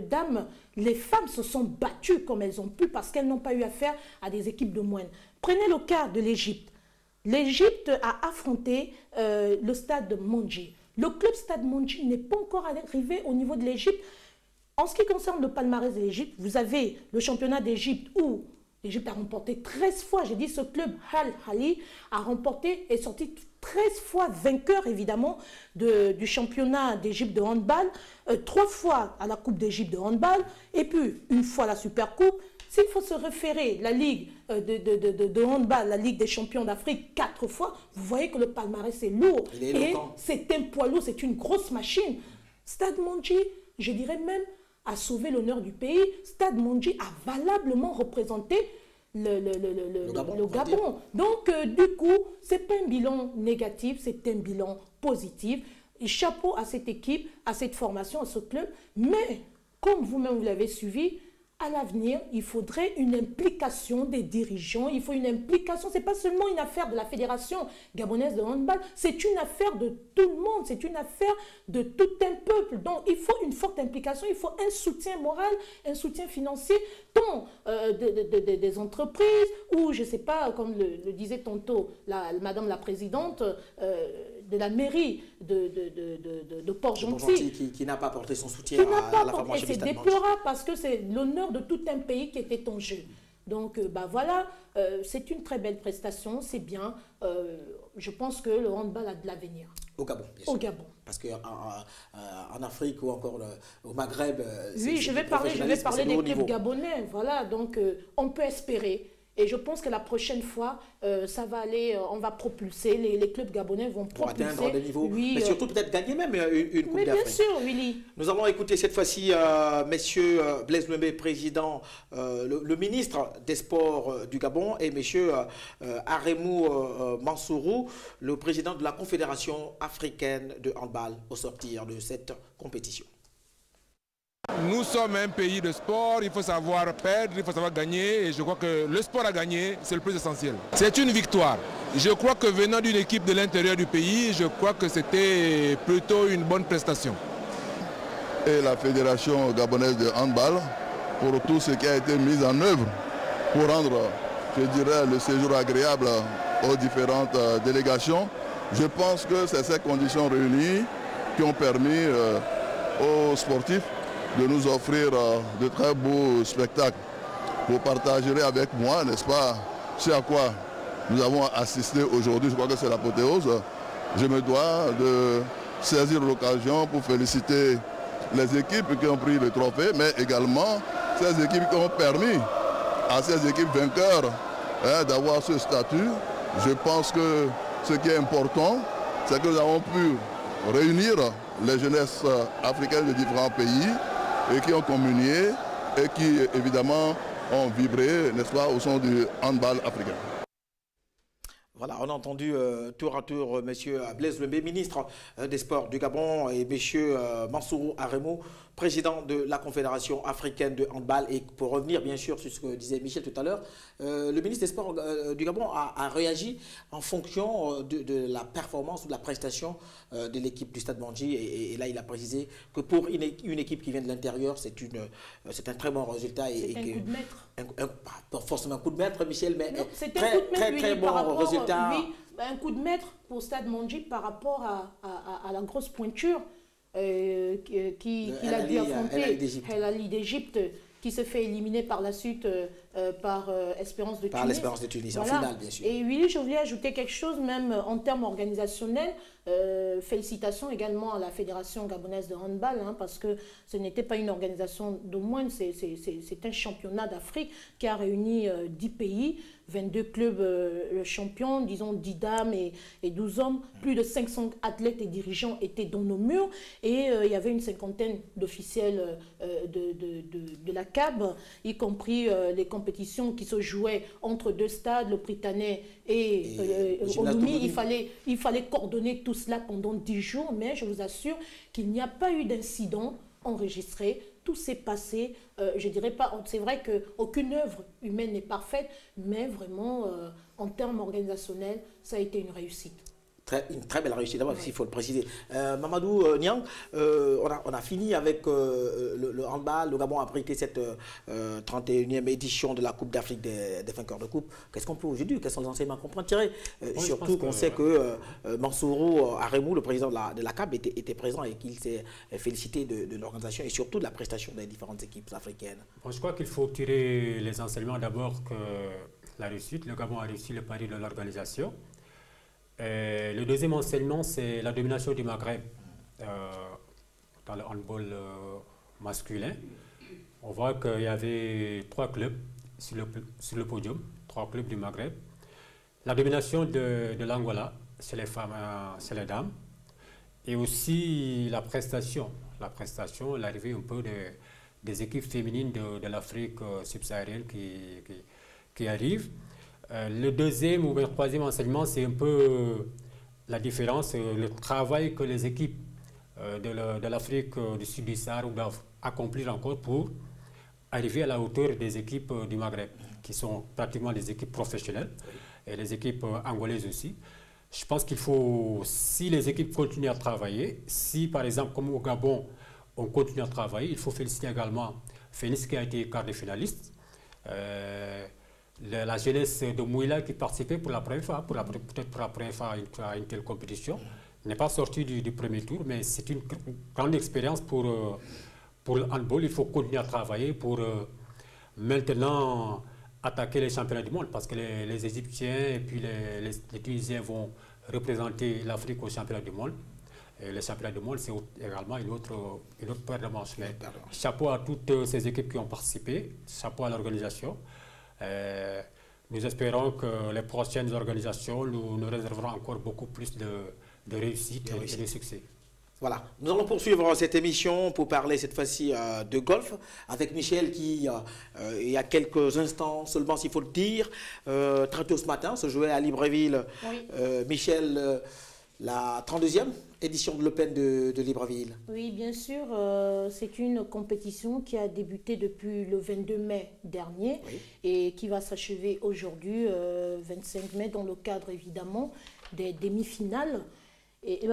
Dames, les femmes se sont battues comme elles ont pu parce qu'elles n'ont pas eu affaire à des équipes de moyenne. Prenez le cas de l'Égypte. L'Égypte a affronté le Stade Mandi. Le club Stade Mandi n'est pas encore arrivé au niveau de l'Égypte. En ce qui concerne le palmarès de l'Égypte, vous avez le championnat d'Égypte où l'Égypte a remporté 13 fois, j'ai dit ce club Al Ahly a remporté et sorti 13 fois vainqueur évidemment du championnat d'Égypte de handball, 3 fois à la Coupe d'Égypte de handball et puis une fois la Super Coupe. S'il faut se référer la Ligue de handball, la Ligue des champions d'Afrique 4 fois, vous voyez que le palmarès est lourd. Et c'est un poids lourd, c'est une grosse machine. Stade Mandi, je dirais même, a sauvé l'honneur du pays. Stade Mandi a valablement représenté le Gabon. Donc, du coup, ce n'est pas un bilan négatif, c'est un bilan positif. Et chapeau à cette équipe, à cette formation, à ce club. Mais, comme vous-même vous l'avez suivi, à l'avenir, il faudrait une implication des dirigeants, il faut une implication, ce n'est pas seulement une affaire de la Fédération gabonaise de handball, c'est une affaire de tout le monde, c'est une affaire de tout un peuple. Donc il faut une forte implication, il faut un soutien moral, un soutien financier, tant des entreprises ou, je ne sais pas, comme le disait tantôt Madame la Présidente, de la mairie de Port-Gentil. Qui n'a pas apporté son soutien à la formation du Stade Mandi. C'est déplorable parce que c'est l'honneur de tout un pays qui était en jeu. Donc, voilà, c'est une très belle prestation, c'est bien. Je pense que le handball a de l'avenir. Au Gabon, bien sûr. Au Gabon. Parce qu'en Afrique ou encore au Maghreb... Oui, je vais parler des clubs gabonais. Voilà, donc on peut espérer Et je pense que la prochaine fois, ça va aller, on va propulser, les clubs gabonais vont propulser. Pour atteindre des niveaux, mais surtout peut-être gagner même une Coupe d'Afrique. Mais bien sûr, Willy. Nous allons écouter cette fois-ci Monsieur Blaise Louembé, président, le ministre des Sports du Gabon, et Monsieur Aremou Mansourou, le président de la Confédération africaine de handball, au sortir de cette compétition. Nous sommes un pays de sport, il faut savoir perdre, il faut savoir gagner, et je crois que le sport à gagner, c'est le plus essentiel. C'est une victoire. Je crois que venant d'une équipe de l'intérieur du pays, je crois que c'était plutôt une bonne prestation. Et la Fédération gabonaise de handball, pour tout ce qui a été mis en œuvre pour rendre, je dirais, le séjour agréable aux différentes délégations. Je pense que c'est ces conditions réunies qui ont permis aux sportifs de nous offrir de très beaux spectacles. Vous partagerez avec moi, n'est-ce pas, ce à quoi nous avons assisté aujourd'hui. Je crois que c'est l'apothéose. Je me dois de saisir l'occasion pour féliciter les équipes qui ont pris le trophée, mais également ces équipes qui ont permis à ces équipes vainqueurs d'avoir ce statut. Je pense que ce qui est important, c'est que nous avons pu réunir les jeunesses africaines de différents pays et qui ont communié et qui évidemment ont vibré, n'est-ce pas, au son du handball africain. Voilà, on a entendu tour à tour M. Blaise Louembé, ministre des Sports du Gabon, et M. Mansourou Aremou, président de la Confédération africaine de handball. Et pour revenir bien sûr sur ce que disait Michel tout à l'heure, le ministre des Sports du Gabon a réagi en fonction de la performance ou de la prestation de l'équipe du Stade Bandji. Et là, il a précisé que pour une équipe qui vient de l'intérieur, c'est un très bon résultat. C'est un coup de maître. Pas forcément un coup de maître, Michel, mais très bon résultat. Oui, un coup de maître pour Stade Bandji par rapport à la grosse pointure qu'il a dû affronter, El Ali d'Égypte, qui se fait éliminer par la suite par Espérance de Tunis. Par l'Espérance de Tunis, voilà. En finale, bien sûr. Et oui, je voulais ajouter quelque chose, même en termes organisationnels. Félicitations également à la Fédération gabonaise de handball, parce que ce n'était pas une organisation de moindre, c'est un championnat d'Afrique qui a réuni 10 pays, 22 clubs champions, disons 10 dames et 12 hommes. Plus de 500 athlètes et dirigeants étaient dans nos murs, et il y avait une cinquantaine d'officiels de la CAB, y compris les compétitions qui se jouaient entre deux stades, le Britannique et Olumi. Il fallait coordonner tout cela pendant 10 jours, mais je vous assure qu'il n'y a pas eu d'incident enregistré. Tout s'est passé, je dirais pas, c'est vrai qu'aucune œuvre humaine n'est parfaite, mais vraiment, en termes organisationnels, ça a été une réussite. Une très belle réussite, d'abord, il faut le préciser. Mamadou Niang, on a fini avec le handball. Le Gabon a abrité cette 31e édition de la Coupe d'Afrique des vainqueurs de coupe. Qu'est-ce qu'on peut aujourd'hui? Quels sont les enseignements qu'on peut en tirer? Surtout qu'on sait que Mansourou Aremou, le président de la CAB, était présent et qu'il s'est félicité de l'organisation et surtout de la prestation des différentes équipes africaines. Bon, je crois qu'il faut tirer les enseignements d'abord que la réussite. Le Gabon a réussi le pari de l'organisation. Le deuxième enseignement, c'est la domination du Maghreb dans le handball masculin. On voit qu'il y avait 3 clubs sur le podium, 3 clubs du Maghreb. La domination de l'Angola, c'est les femmes, c'est les dames. Et aussi la prestation, l'arrivée un peu des équipes féminines de l'Afrique subsaharienne qui arrivent. Le deuxième ou le troisième enseignement, c'est un peu la différence, le travail que les équipes de l'Afrique du Sud du Sahara doivent accomplir encore pour arriver à la hauteur des équipes du Maghreb, qui sont pratiquement des équipes professionnelles, et les équipes angolaises aussi. Je pense qu'il faut, si les équipes continuent à travailler, si par exemple comme au Gabon, on continue à travailler, il faut féliciter également Phoenix qui a été quart de finaliste. La jeunesse de Mouila qui participait pour la première fois, peut-être pour la première fois à une telle compétition, n'est pas sortie du premier tour, mais c'est une grande expérience pour le handball. Il faut continuer à travailler pour maintenant attaquer les championnats du monde, parce que les Égyptiens et puis les Tunisiens vont représenter l'Afrique au championnat du monde. Et le championnat du monde, c'est également une autre paire de manches. Mais chapeau à toutes ces équipes qui ont participé, chapeau à l'organisation. nous espérons que les prochaines organisations nous réserveront encore beaucoup plus de réussite et de succès. Voilà, nous allons poursuivre cette émission pour parler cette fois-ci de golf avec Michel qui, il y a quelques instants seulement, s'il faut le dire, très tôt ce matin, se jouait à Libreville. Oui. Michel, la 32e édition de l'Open de Libreville. Oui, bien sûr, c'est une compétition qui a débuté depuis le 22 mai dernier et qui va s'achever aujourd'hui, 25 mai, dans le cadre évidemment des demi-finales.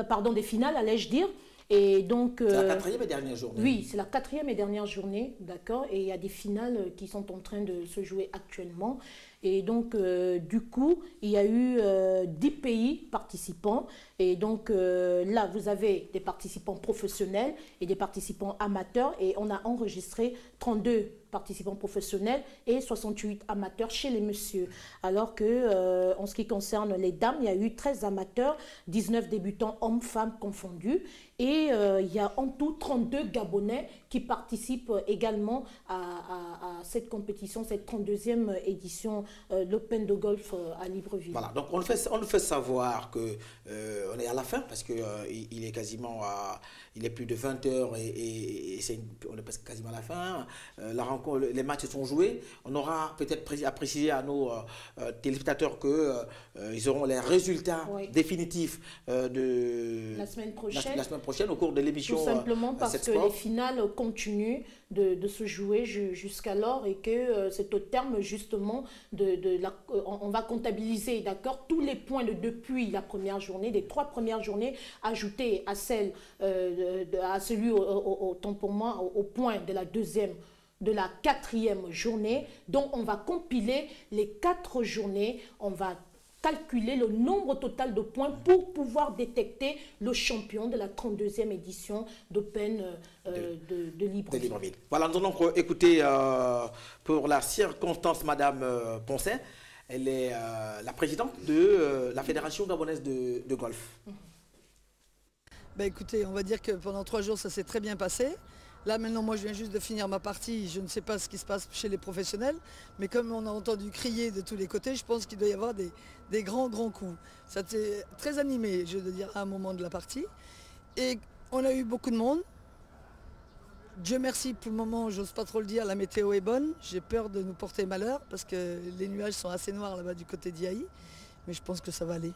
Pardon, des finales, allais-je dire. Et donc, c'est la 4e et dernière journée. Oui, c'est la 4e et dernière journée, d'accord. Et il y a des finales qui sont en train de se jouer actuellement. Et donc, du coup, il y a eu 10 pays participants. Et donc, là, vous avez des participants professionnels et des participants amateurs. Et on a enregistré 32 participants professionnels et 68 amateurs chez les messieurs. Alors que, en ce qui concerne les dames, il y a eu 13 amateurs, 19 débutants, hommes, femmes confondus. Et il y a en tout 32 Gabonais qui participent également à cette compétition, cette 32e édition, l'Open de golf à Libreville. Voilà, donc on le fait savoir qu'on est à la fin parce qu'il est quasiment il est plus de 20 heures et on est presque quasiment à la fin. La rencontre, les matchs sont joués. On aura peut-être à préciser à nos téléspectateurs qu'ils auront les résultats définitifs de la semaine prochaine. La semaine prochaine au cours de l'émission. Tout simplement parce que les finales continuent de se jouer jusqu'alors et que c'est au terme justement on va comptabiliser, d'accord, tous les points depuis la première journée, des 3 premières journées, ajoutés à celui autant pour moi au point de la 4e journée. Donc on va compiler les 4 journées, on va calculer le nombre total de points pour pouvoir détecter le champion de la 32e édition d'Open de Libreville. Voilà, nous allons écouter pour la circonstance Madame Poncet. Elle est la présidente de la Fédération gabonaise de golf. Écoutez, on va dire que pendant 3 jours, ça s'est très bien passé. Là, maintenant, moi, je viens juste de finir ma partie. Je ne sais pas ce qui se passe chez les professionnels. Mais comme on a entendu crier de tous les côtés, je pense qu'il doit y avoir des grands coups. Ça a été très animé, je veux dire, à un moment de la partie. Et on a eu beaucoup de monde. Dieu merci, pour le moment, j'ose pas trop le dire, la météo est bonne. J'ai peur de nous porter malheur parce que les nuages sont assez noirs là-bas du côté d'Iaï. Mais je pense que ça va aller.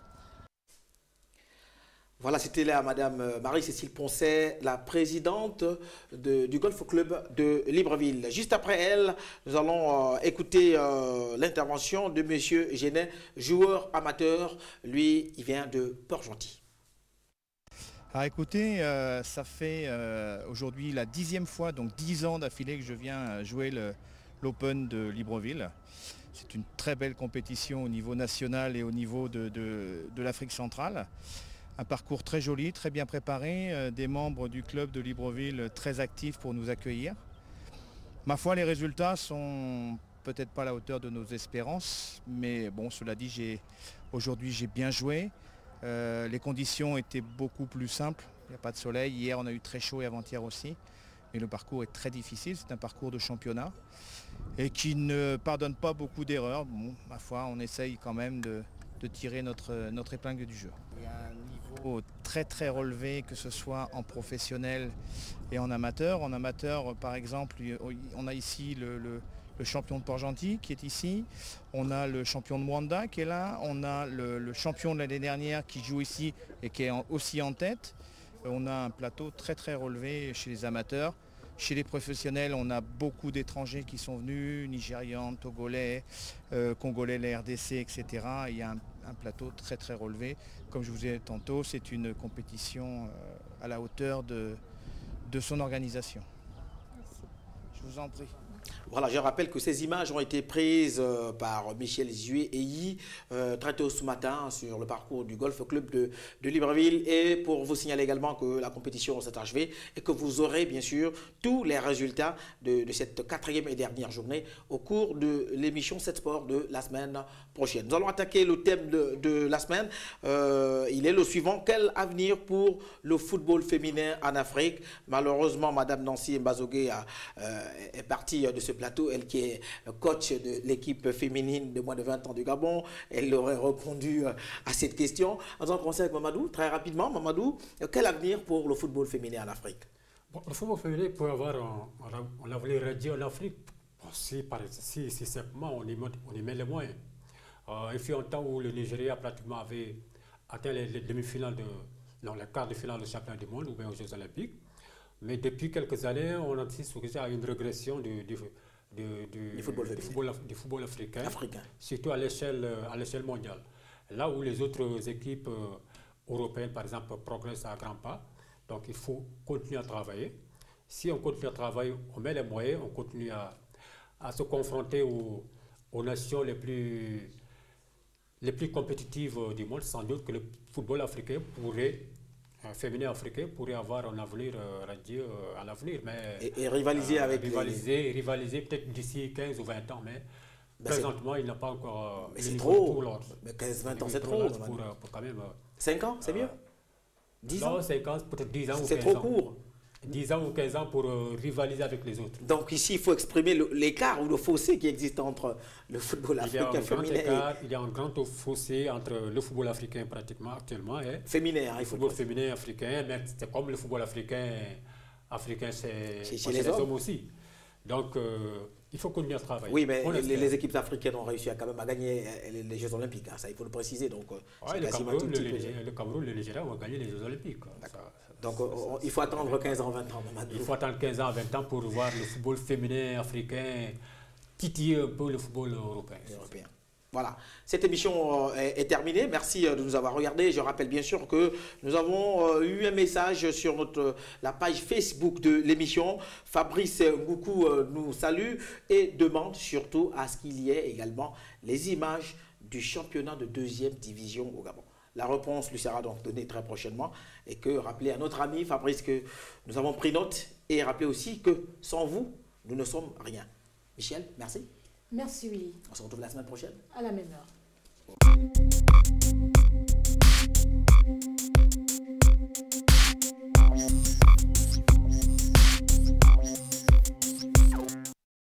Voilà, c'était là Madame Marie-Cécile Poncet, la présidente du Golf Club de Libreville. Juste après elle, nous allons écouter l'intervention de Monsieur Genet, joueur amateur. Lui, il vient de Port-Gentil. Ah, écoutez, ça fait aujourd'hui la 10e fois, donc 10 ans d'affilée que je viens jouer l'Open de Libreville. C'est une très belle compétition au niveau national et au niveau de l'Afrique centrale. Un parcours très joli, très bien préparé, des membres du club de Libreville très actifs pour nous accueillir. Ma foi, les résultats sont peut-être pas à la hauteur de nos espérances, mais bon, cela dit, aujourd'hui j'ai bien joué. Les conditions étaient beaucoup plus simples, il n'y a pas de soleil. Hier on a eu très chaud et avant-hier aussi. Mais le parcours est très difficile, c'est un parcours de championnat et qui ne pardonne pas beaucoup d'erreurs. Bon, ma foi, on essaye quand même de tirer notre épingle du jeu. Il y a un niveau très très relevé, que ce soit en professionnel et en amateur. En amateur, par exemple, on a ici le champion de Port-Gentil qui est ici. On a le champion de Mwanda qui est là. On a le champion de l'année dernière qui joue ici et qui est aussi en tête. On a un plateau très très relevé chez les amateurs. Chez les professionnels, on a beaucoup d'étrangers qui sont venus, Nigérians, Togolais, Congolais, la RDC, etc. Il y a un plateau très très relevé. Comme je vous ai dit tantôt, c'est une compétition à la hauteur de son organisation. Je vous en prie. Voilà, je rappelle que ces images ont été prises par Michel Zué-Eyi très tôt ce matin sur le parcours du Golf Club de Libreville, et pour vous signaler également que la compétition s'est achevée et que vous aurez bien sûr tous les résultats de cette 4e et dernière journée au cours de l'émission 7 Sports de la semaine prochaine. Nous allons attaquer le thème de la semaine. Il est le suivant: quel avenir pour le football féminin en Afrique? Malheureusement, Madame Nancy Mbazogué est partie de ce plateau, elle qui est coach de l'équipe féminine de moins de 20 ans du Gabon, elle aurait répondu à cette question. En tant que conseil avec Mamadou, très rapidement, Mamadou, quel avenir pour le football féminin en Afrique? Bon, le football féminin peut avoir, on l'a voulu redire en Afrique, si simplement on y met les moyens. Il fut un temps où le Nigeria pratiquement avait atteint les demi-finales, les quarts de finale du championnat du monde ou bien aux Jeux Olympiques. Mais depuis quelques années, on assiste à une régression du football africain, surtout à l'échelle mondiale. Là où les autres équipes européennes, par exemple, progressent à grands pas. Donc il faut continuer à travailler. Si on continue à travailler, on met les moyens, on continue à se confronter aux nations les plus compétitives du monde. Sans doute que le football africain féminin africain pourrait avoir un avenir radieux à l'avenir. Et rivaliser avec rivaliser peut-être d'ici 15 ou 20 ans, mais présentement, il n'a pas encore... Mais c'est trop. Mais 15-20 ans, c'est trop. Pour quand même... 5 ans, c'est mieux 10 ans? Non, 5 ans, peut-être 10 ans ou 15 ans. C'est trop court. 10 ans ou 15 ans pour rivaliser avec les autres. Donc ici, il faut exprimer l'écart ou le fossé qui existe entre le football africain féminin Il y a un grand fossé entre le football africain pratiquement actuellement et le football féminin africain, mais c'est comme le football africain chez les hommes aussi. Donc il faut continuer à travailler. Oui, mais les équipes africaines ont réussi quand même à gagner les Jeux Olympiques, ça il faut le préciser. Donc, le Cameroun, le Nigeria ont gagné les Jeux Olympiques. Donc il faut attendre 15 ans, 20 ans. Mamadou. Il faut attendre 15 ans, 20 ans pour voir le football féminin africain titiller un peu le football européen. Voilà, cette émission est terminée. Merci de nous avoir regardés. Je rappelle bien sûr que nous avons eu un message sur la page Facebook de l'émission. Fabrice Ngoukou nous salue et demande surtout à ce qu'il y ait également les images du championnat de 2e division au Gabon. La réponse lui sera donc donnée très prochainement et que rappeler à notre ami Fabrice que nous avons pris note et rappeler aussi que sans vous, nous ne sommes rien. Michel, merci. Merci Willy. On se retrouve la semaine prochaine. À la même heure.